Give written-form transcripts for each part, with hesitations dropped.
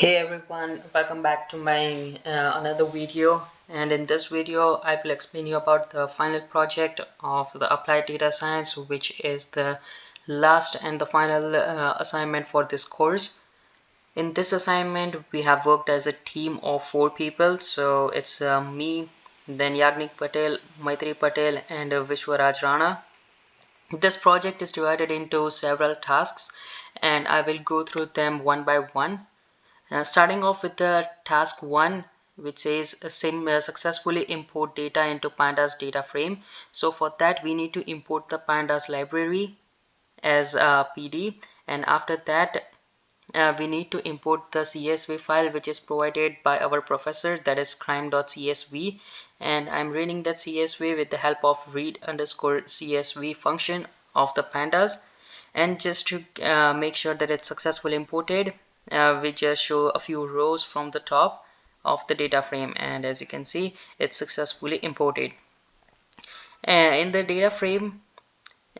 Hey everyone, welcome back to my another video, and in this video I will explain you about the final project of the applied data science, which is the last and the final assignment for this course. In this assignment we have worked as a team of 4 people, so it's me, then Yagnik Patel, Maitri Patel and Vishwaraj Rana. This project is divided into several tasks and I will go through them one by one. Starting off with the task 1, which says successfully import data into pandas data frame. So for that we need to import the pandas library as a PD, and after that we need to import the CSV file which is provided by our professor, that is crime.csv, and I'm reading that CSV with the help of read_CSV function of the pandas. And just to make sure that it's successfully imported, we just show a few rows from the top of the data frame, and as you can see it's successfully imported. In the data frame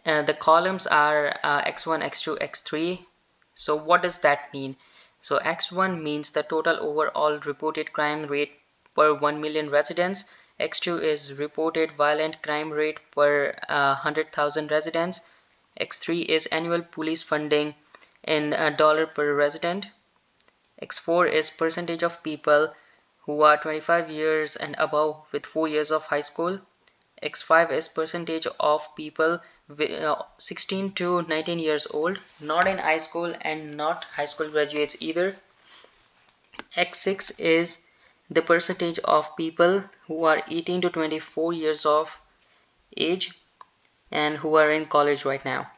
the columns are x1, x2, x3. So what does that mean? So x1 means the total overall reported crime rate per 1 million residents. X2 is reported violent crime rate per 100,000 residents. X3 is annual police funding in dollar per resident. X4 is percentage of people who are 25 years and above with 4 years of high school. X5 is percentage of people 16 to 19 years old, not in high school and not high school graduates either. X6 is the percentage of people who are 18 to 24 years of age and who are in college right now.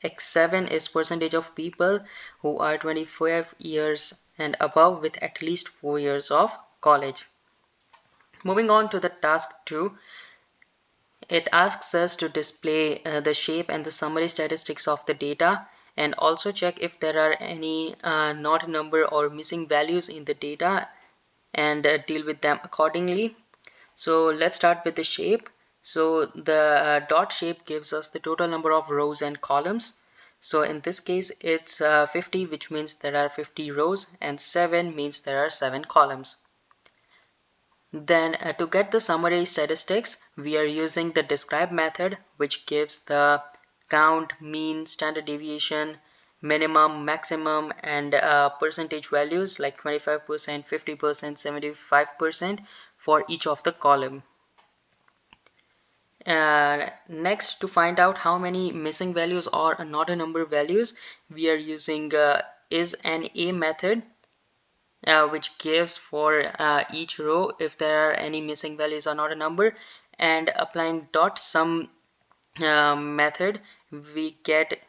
X7 is percentage of people who are 25 years and above with at least 4 years of college. Moving on to the task 2, it asks us to display the shape and the summary statistics of the data, and also check if there are any not number or missing values in the data, and deal with them accordingly. So let's start with the shape. So the dot shape gives us the total number of rows and columns. So in this case it's 50, which means there are 50 rows, and 7 means there are 7 columns. Then to get the summary statistics, we are using the describe method, which gives the count, mean, standard deviation, minimum, maximum, and percentage values like 25%, 50%, 75% for each of the column. Next, to find out how many missing values or not a number values, we are using is an a method, which gives for each row if there are any missing values or not a number, and applying dot sum method we get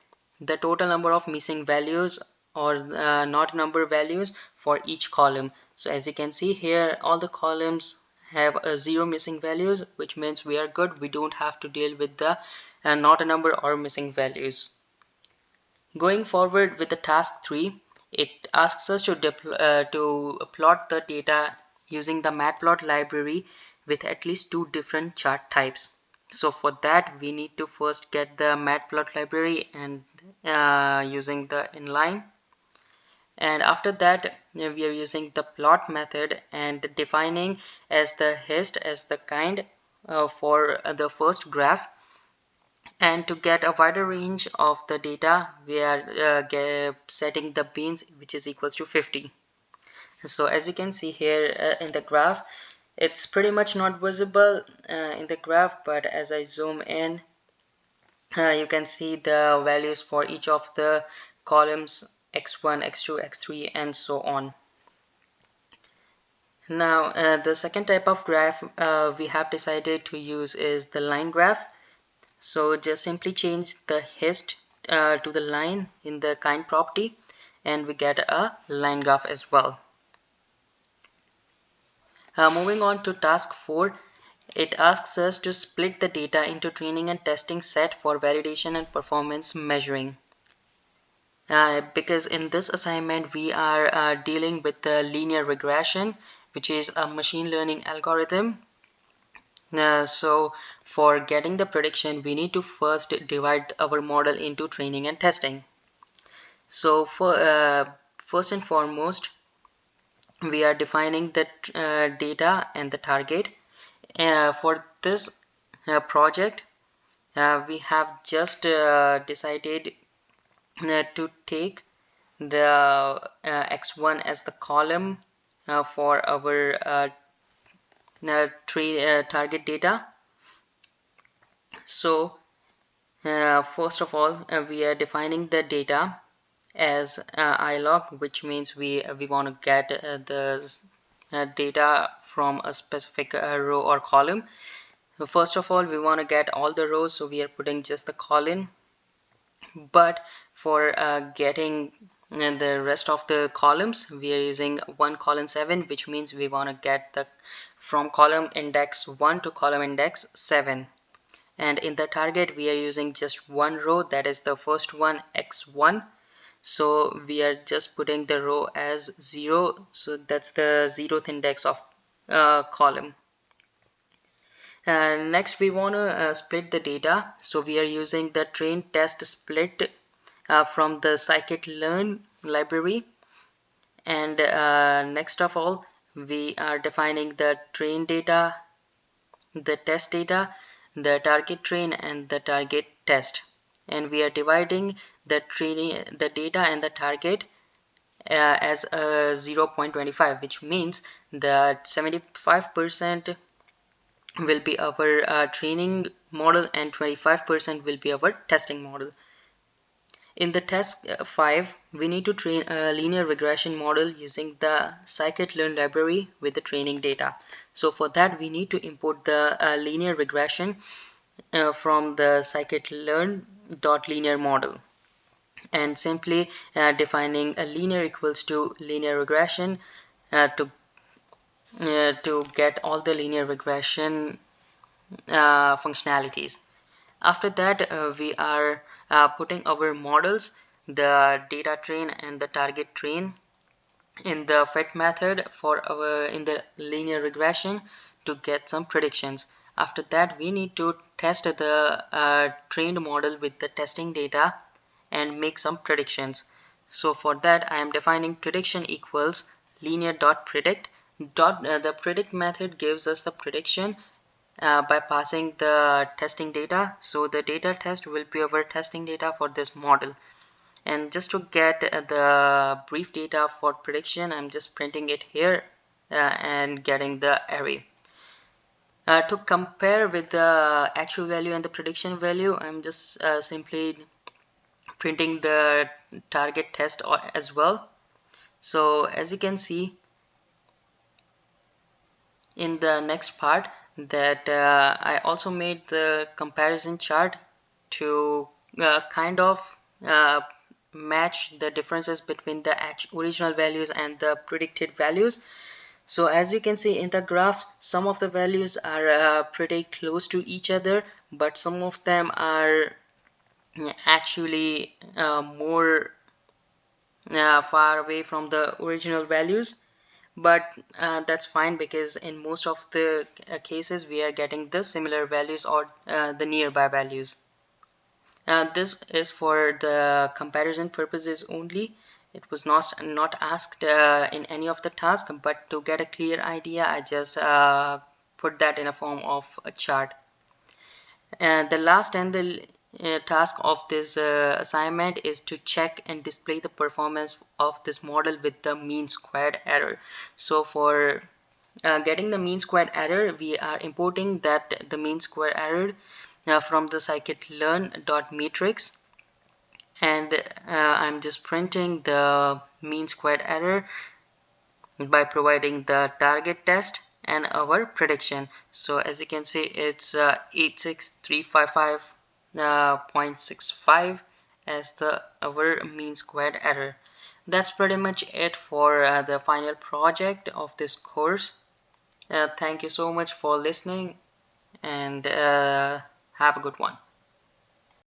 the total number of missing values or not number values for each column. So as you can see here, all the columns have 0 missing values, which means we are good. We don't have to deal with the not a number or missing values. Going forward with the task 3, it asks us to plot the data using the matplot library with at least 2 different chart types. So for that we need to first get the matplot library and using the inline, and after that we are using the plot method and defining as the hist as the kind for the first graph. And to get a wider range of the data we are setting the beans, which is equals to 50. So as you can see here in the graph, it's pretty much not visible in the graph, but as I zoom in you can see the values for each of the columns x1, x2, x3 and so on. Now the second type of graph we have decided to use is the line graph. So just simply change the hist to the line in the kind property and we get a line graph as well. Moving on to task 4, it asks us to split the data into training and testing set for validation and performance measuring. Because in this assignment we are dealing with the linear regression, which is a machine learning algorithm. So for getting the prediction we need to first divide our model into training and testing. So for first and foremost we are defining the data and the target. For this project, we have just decided to take the x1 as the column for our target data. So first of all, we are defining the data as ilog, which means we want to get the data from a specific row or column. First of all, we want to get all the rows, so we are putting just the column. But for getting the rest of the columns, we are using 1 colon 7, which means we want to get the from column index 1 to column index 7. And in the target, we are using just one row, that is the first one, x1. So we are just putting the row as 0, so that's the 0th index of column. Next, we want to split the data, so we are using the train test split from the scikit-learn library. And next of all, we are defining the train data, the test data, the target train, and the target test. And we are dividing the data and the target as a 0.25, which means that 75% will be our training model and 25% will be our testing model. In the test 5, we need to train a linear regression model using the scikit-learn library with the training data. So for that, we need to import the linear regression from the scikit-learn.linear model, and simply defining a linear equals to linear regression to get all the linear regression functionalities. After that, we are putting our models, the data train and the target train, in the fit method for our in the linear regression to get some predictions. After that, we need to test the trained model with the testing data and make some predictions. So for that, I am defining prediction equals linear.predict. The predict method gives us the prediction by passing the testing data. So the data test will be our testing data for this model. And just to get the brief data for prediction, I'm just printing it here and getting the array. To compare with the actual value and the prediction value, I'm just simply printing the target test as well. So as you can see in the next part, that I also made the comparison chart to kind of match the differences between the original values and the predicted values. So as you can see in the graph, some of the values are pretty close to each other, but some of them are actually more far away from the original values. But that's fine, because in most of the cases we are getting the similar values or the nearby values. This is for the comparison purposes only. It was not asked in any of the tasks, but to get a clear idea, I just put that in a form of a chart. The last and the task of this assignment is to check and display the performance of this model with the mean squared error. So for getting the mean squared error, we are importing the mean square error from the scikit-learn.matrix, and I'm just printing the mean squared error by providing the target test and our prediction. So as you can see, it's 86355.65 as our mean squared error. That's pretty much it for the final project of this course. Thank you so much for listening, and have a good one.